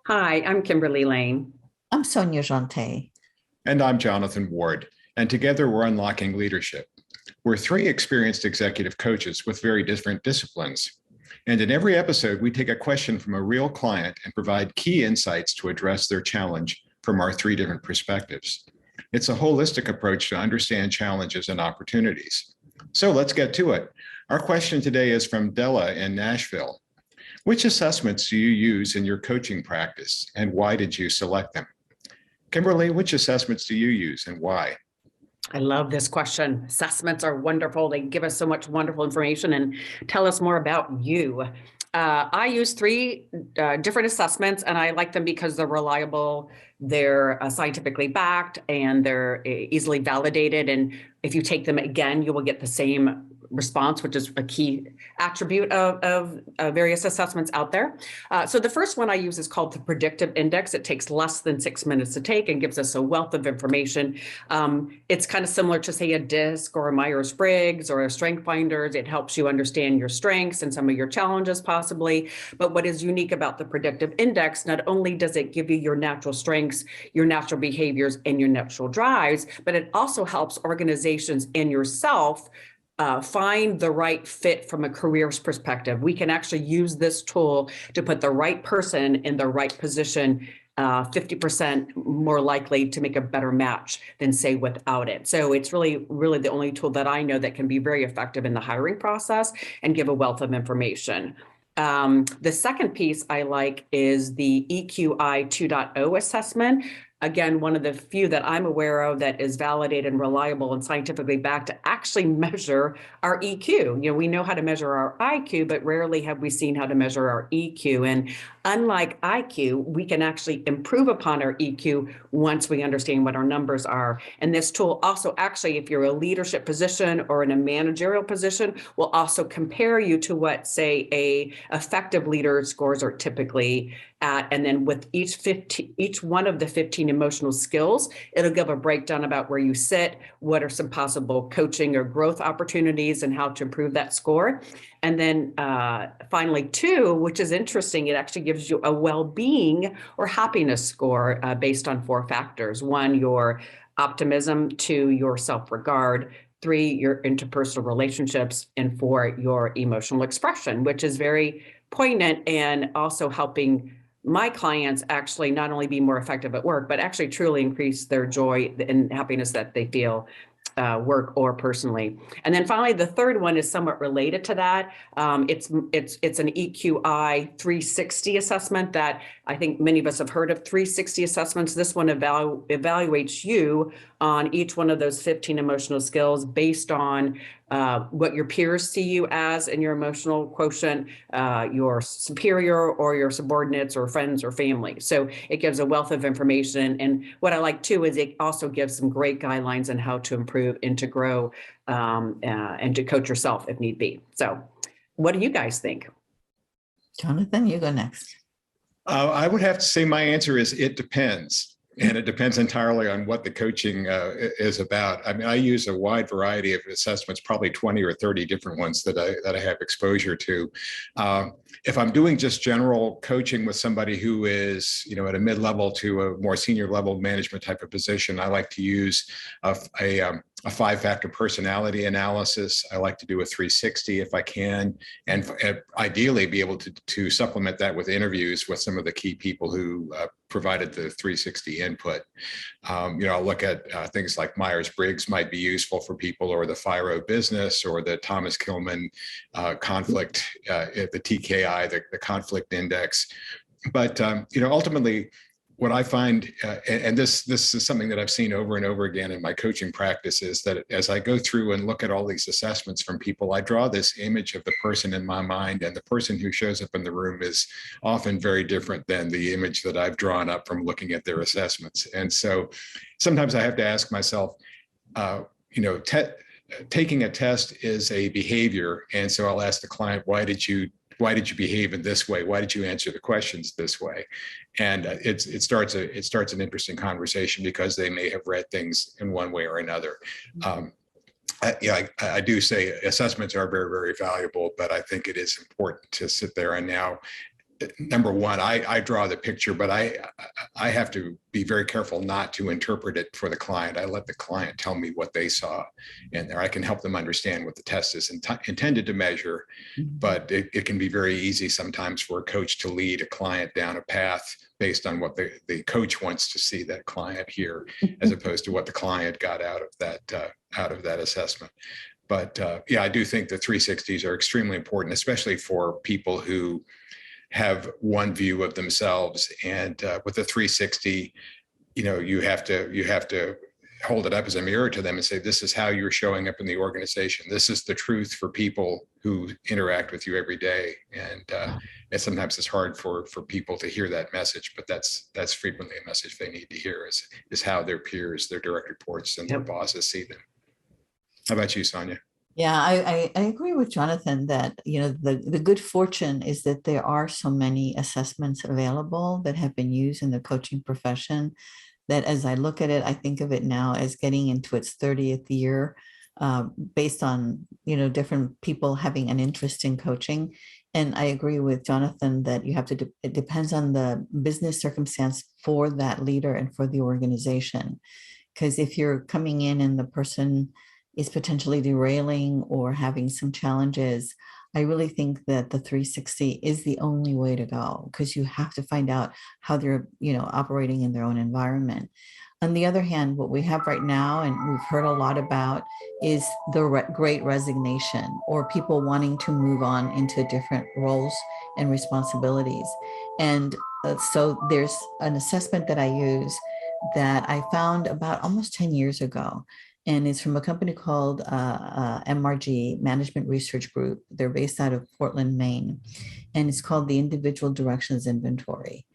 Hi, I'm Kimberly Lane. I'm Sonia Jante. And I'm Jonathan Ward. And together we're unlocking leadership. We're three experienced executive coaches with very different disciplines. And in every episode, we take a question from a real client and provide key insights to address their challenge from our three different perspectives. It's a holistic approach to understand challenges and opportunities. So let's get to it. Our question today is from Della in Nashville. Which assessments do you use in your coaching practice, and why did you select them? Kimberly, which assessments do you use and why? I love this question. Assessments are wonderful. They give us so much wonderful information and tell us more about you. I use three different assessments, and I like them because they're reliable, they're scientifically backed, and they're easily validated. And if you take them again, you will get the same response, which is a key attribute of various assessments out there. So the first one I use is called the predictive index. It takes less than 6 minutes to take and gives us a wealth of information. It's kind of similar to, say, a DISC or a Myers-Briggs or a Strength Finders. It helps you understand your strengths and some of your challenges possibly. But what is unique about the predictive index, not only does it give you your natural strengths, your natural behaviors, and your natural drives, but it also helps organizations and yourself find the right fit from a careers perspective. We can actually use this tool to put the right person in the right position, 50% more likely to make a better match than, say, without it. So it's really the only tool that I know that can be very effective in the hiring process and give a wealth of information. The second piece I like is the EQI 2.0 assessment. Again, one of the few that I'm aware of that is validated and reliable and scientifically backed to actually measure our EQ. You know, we know how to measure our IQ, but rarely have we seen how to measure our EQ. And unlike IQ, we can actually improve upon our EQ once we understand what our numbers are. And this tool also actually, if you're a leadership position or in a managerial position, will also compare you to what, say, a effective leader scores are typically at. And then with each one of the 15 emotional skills, it'll give a breakdown about where you sit, what are some possible coaching or growth opportunities, and how to improve that score. And then finally, two, which is interesting, it actually gives you a well-being or happiness score based on four factors. One, your optimism. Two, your self-regard. Three, your interpersonal relationships. And four, your emotional expression, which is very poignant and also helping my clients actually not only be more effective at work, but actually truly increase their joy and happiness that they feel work or personally. And then finally, the third one is somewhat related to that. It's an EQI 360 assessment that I think many of us have heard of. 360 assessments. This one evaluates you on each one of those 15 emotional skills based on what your peers see you as in your emotional quotient, your superior or your subordinates or friends or family. So it gives a wealth of information. And what I like too is it also gives some great guidelines on how to improve and to grow and to coach yourself if need be. So what do you guys think? Jonathan, you go next. I would have to say my answer is it depends. And it depends entirely on what the coaching is about. I mean, I use a wide variety of assessments, probably 20 or 30 different ones that I have exposure to. If I'm doing just general coaching with somebody who is, you know, at a mid-level to a more senior level management type of position, I like to use a five-factor personality analysis. I like to do a 360 if I can, and ideally be able to supplement that with interviews with some of the key people who provided the 360 input. I'll look at things like Myers-Briggs might be useful for people, or the FIRO business, or the Thomas Kilmann conflict, the TKI, the conflict index. But ultimately, what I find, and this is something that I've seen over and over again in my coaching practice, is that as I go through and look at all these assessments from people, I draw this image of the person in my mind, and the person who shows up in the room is often very different than the image that I've drawn up from looking at their assessments. And so sometimes I have to ask myself, taking a test is a behavior. And so I'll ask the client, why did you behave in this way? Why did you answer the questions this way? And it starts an interesting conversation because they may have read things in one way or another. I do say assessments are very, very valuable, but I think it is important to sit there and now number one, I draw the picture, but I have to be very careful not to interpret it for the client. I let the client tell me what they saw, and there I can help them understand what the test is intended to measure. But it can be very easy sometimes for a coach to lead a client down a path based on what the coach wants to see that client hear, as opposed to what the client got out of that assessment. But yeah, I do think the 360s are extremely important, especially for people who have one view of themselves. And with a 360, you have to hold it up as a mirror to them and say, this is how you're showing up in the organization. This is the truth for people who interact with you every day. And sometimes it's hard for people to hear that message, but that's frequently a message they need to hear is how their peers, their direct reports, and their bosses see them. How about you, Sonia? Yeah, I agree with Jonathan that, the good fortune is that there are so many assessments available that have been used in the coaching profession that as I look at it, I think of it now as getting into its 30th year, based on, different people having an interest in coaching. And I agree with Jonathan that it depends on the business circumstance for that leader and for the organization. Because if you're coming in and the person is potentially derailing or having some challenges, I really think that the 360 is the only way to go, because you have to find out how they're, operating in their own environment. On the other hand, what we have right now, and we've heard a lot about, is the great resignation, or people wanting to move on into different roles and responsibilities. And so there's an assessment that I use that I found about almost 10 years ago. And it's from a company called MRG, Management Research Group. They're based out of Portland, Maine. And it's called the Individual Directions Inventory.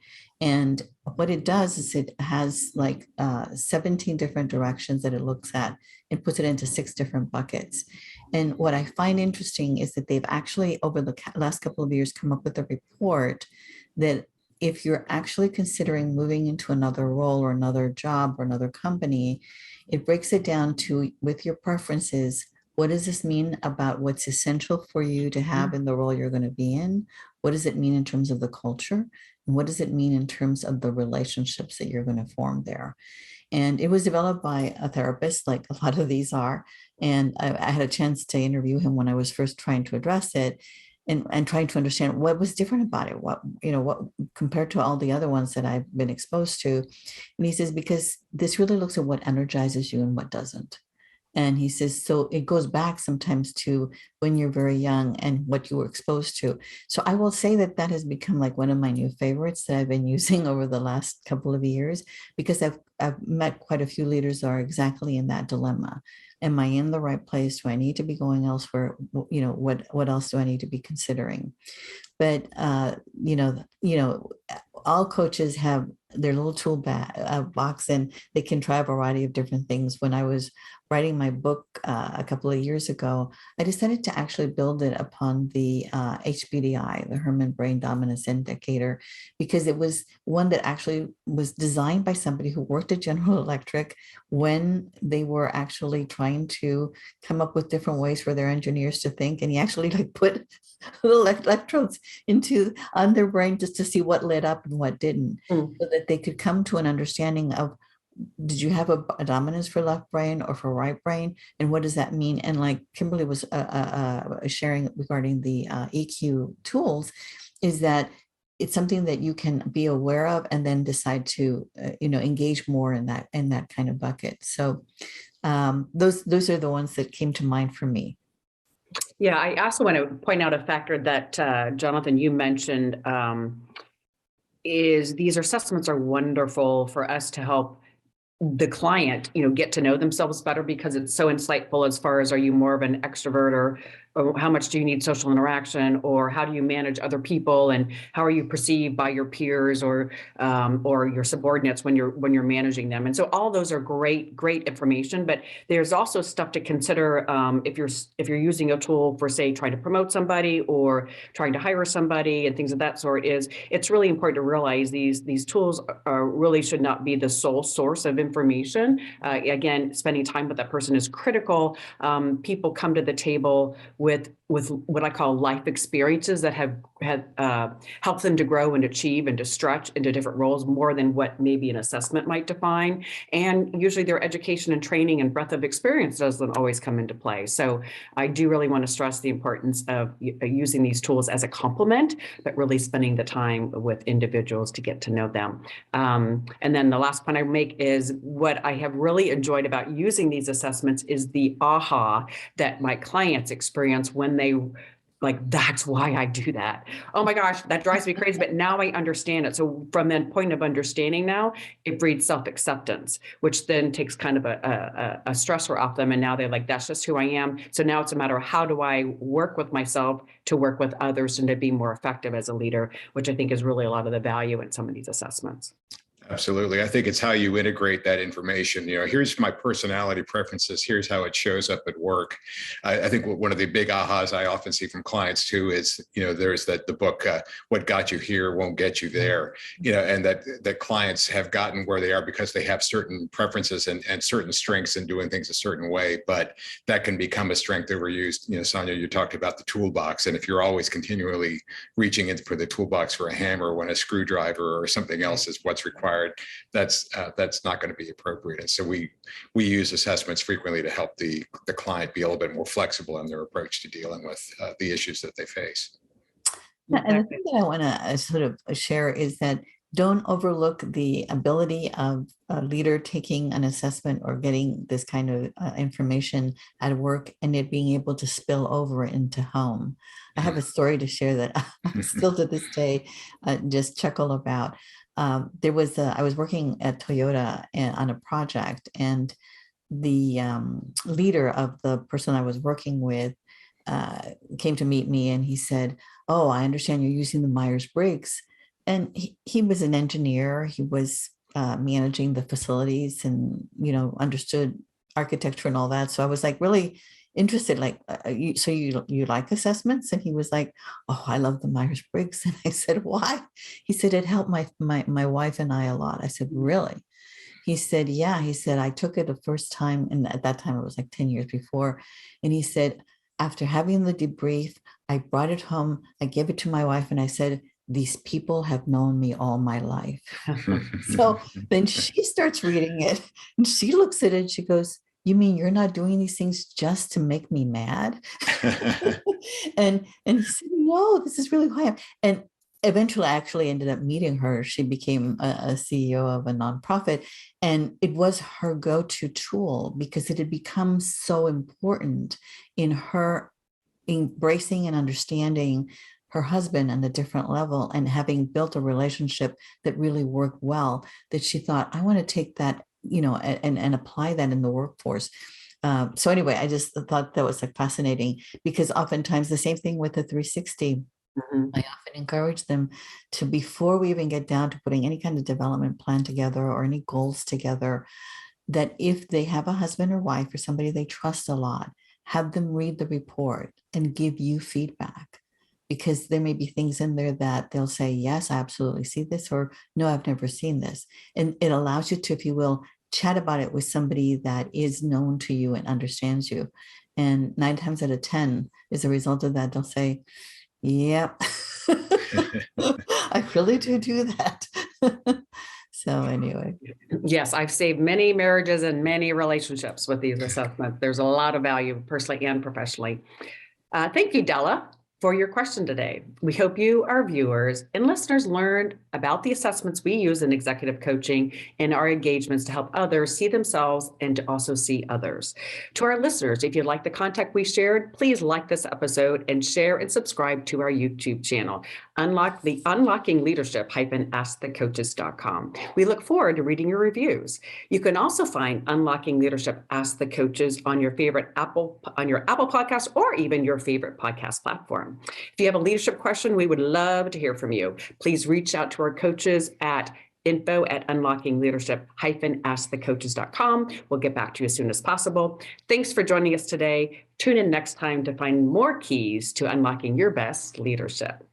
And what it does is it has 17 different directions that it looks at and puts it into 6 different buckets. And what I find interesting is that they've actually, over the last couple of years, come up with a report that if you're actually considering moving into another role or another job or another company, it breaks it down to, with your preferences, what does this mean about what's essential for you to have in the role you're going to be in? What does it mean in terms of the culture? And what does it mean in terms of the relationships that you're going to form there? And it was developed by a therapist, like a lot of these are. And I had a chance to interview him when I was first trying to address it. And trying to understand what was different about it, what compared to all the other ones that I've been exposed to. And he says, because this really looks at what energizes you and what doesn't. And he says, so it goes back sometimes to when you're very young and what you were exposed to. So I will say that has become like one of my new favorites that I've been using over the last couple of years, because I've met quite a few leaders that are exactly in that dilemma. Am I in the right place? Do I need to be going elsewhere? What else do I need to be considering? But all coaches have their little tool box, and they can try a variety of different things. When I was writing my book a couple of years ago, I decided to actually build it upon the HBDI, the Herman Brain Dominance Indicator, because it was one that actually was designed by somebody who worked at General Electric when they were actually trying to come up with different ways for their engineers to think. And he actually put little electrodes on their brain just to see what lit up and what didn't, so that they could come to an understanding of, did you have a dominance for left brain or for right brain? And what does that mean? And like Kimberly was sharing regarding the EQ tools, is that it's something that you can be aware of and then decide to, engage more in that kind of bucket. So those are the ones that came to mind for me. Yeah, I also want to point out a factor that Jonathan, you mentioned, is these assessments are wonderful for us to help the client, get to know themselves better, because it's so insightful as far as, are you more of an extrovert, or how much do you need social interaction, or how do you manage other people, and how are you perceived by your peers or your subordinates when you're managing them. And so all those are great information, but there's also stuff to consider if you're using a tool for, say, trying to promote somebody or trying to hire somebody and things of that sort. It's really important to realize these tools really should not be the sole source of information. Again, spending time with that person is critical. People come to the table with with what I call life experiences that have helped them to grow and achieve and to stretch into different roles more than what maybe an assessment might define. And usually their education and training and breadth of experience doesn't always come into play. So I do really want to stress the importance of using these tools as a complement, but really spending the time with individuals to get to know them. And then the last point I make is what I have really enjoyed about using these assessments is the aha that my clients experience when they like, that's why I do that. Oh my gosh, that drives me crazy. But now I understand it. So from that point of understanding now, it breeds self-acceptance, which then takes kind of a stressor off them. And now they're like, that's just who I am. So now it's a matter of how do I work with myself to work with others and to be more effective as a leader, which I think is really a lot of the value in some of these assessments. Absolutely. I think it's how you integrate that information. Here's my personality preferences. Here's how it shows up at work. I think one of the big ahas I often see from clients too is, there's the book, What Got You Here Won't Get You There, and that clients have gotten where they are because they have certain preferences and certain strengths in doing things a certain way, but that can become a strength overused. Sonia, you talked about the toolbox. And if you're always continually reaching in for the toolbox for a hammer when a screwdriver or something else is what's required, that's not going to be appropriate. And so we use assessments frequently to help the client be a little bit more flexible in their approach to dealing with the issues that they face. And the thing that I want to sort of share is that don't overlook the ability of a leader taking an assessment or getting this kind of information at work and it being able to spill over into home. I have a story to share that I still to this day just chuckle about. I was working at Toyota on a project, and the leader of the person I was working with came to meet me, and he said, "Oh, I understand you're using the Myers-Briggs." And he was an engineer. He was managing the facilities and, understood architecture and all that. So I was like really interested, like, so you like assessments? And he was like, "Oh, I love the Myers-Briggs." And I said, "Why?" He said, "It helped my wife and I a lot." I said, "Really?" He said, "Yeah." He said, "I took it the first time." And at that time, it was like 10 years before. And he said, "After having the debrief, I brought it home. I gave it to my wife and I said, these people have known me all my life." So then she starts reading it and she looks at it and she goes, "You mean you're not doing these things just to make me mad?" and he said, "No, this is really who I am." And eventually I actually ended up meeting her. She became a CEO of a nonprofit, and it was her go-to tool because it had become so important in her embracing and understanding her husband on a different level and having built a relationship that really worked well, that she thought, I want to take that, and apply that in the workforce. So anyway, I just thought that was like fascinating, because oftentimes the same thing with the 360. I often encourage them to, before we even get down to putting any kind of development plan together or any goals together, that if they have a husband or wife or somebody they trust a lot, have them read the report and give you feedback, because there may be things in there that they'll say, "Yes, I absolutely see this," or "No, I've never seen this." And it allows you to, if you will, chat about it with somebody that is known to you and understands you. And 9 times out of 10, as a result of that, they'll say, "Yep, I really do that." So anyway. Yes, I've saved many marriages and many relationships with these assessments. There's a lot of value personally and professionally. Thank you, Della, for your question today. We hope you, our viewers and listeners, learned about the assessments we use in executive coaching and our engagements to help others see themselves and to also see others. To our listeners, if you like the content we shared, please like this episode and share and subscribe to our YouTube channel, Unlocking Leadership -askthecoaches.com. We look forward to reading your reviews. You can also find Unlocking Leadership Ask the Coaches on your Apple podcast, or even your favorite podcast platform. If you have a leadership question, we would love to hear from you. Please reach out to our coaches at info@unlockinleadership-askthecoaches.com. We'll get back to you as soon as possible. Thanks for joining us today. Tune in next time to find more keys to unlocking your best leadership.